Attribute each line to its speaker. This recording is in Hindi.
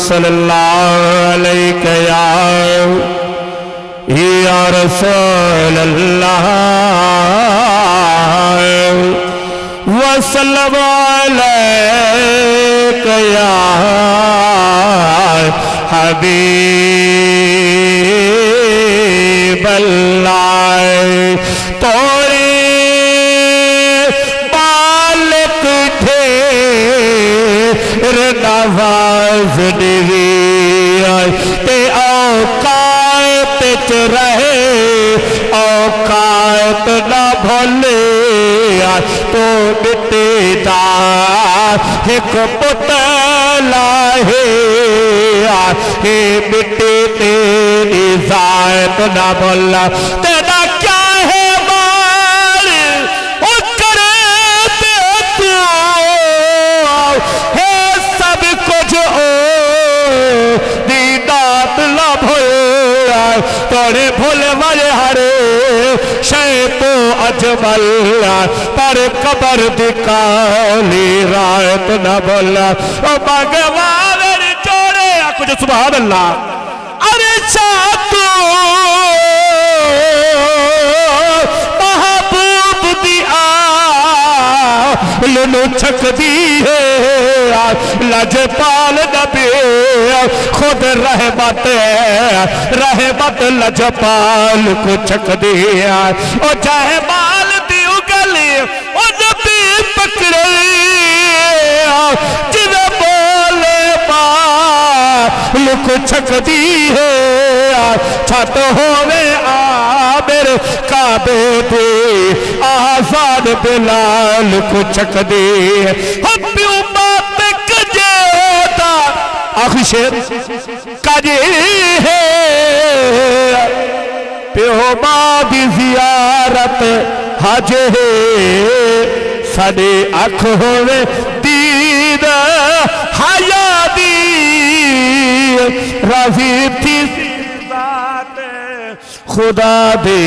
Speaker 1: सल्लल्लाहु अलैहि या रसूल अल्लाह वसल्लम अलैका या हबीब अल्लाह। तोरे बालक ढेर नवाज देवी ते औकात च रहे औकात न भोले तो बेटे दा एक पुतला है हे बेटे तेरी जात न बोला तेरा क्या है माल ओ करे ते तू है सब कुछ ओ दीदात लब होया तोरे भोले वाले हरे शे तो अजमल पर कबर दिखाली रात न बोला ओ भगवान जोड़े कुछ सुभान अल्लाह। अरे चातू महबूब दिया लुनु छक दी है लजपाल नबी खुद रहमत लजपाल को छक दिया ओ चाहे माल दी उगली ओ नबी पकड़े जिवे बोले लुक छक दी है छत होवे आमिर काबे दे आजाद बिलाल को छक दी हम बात कजेता आखिरी शेर कजे है प्यो मां दी जियारत हज है साडे अख होवे दीद हया दी राजी थी खुदा दे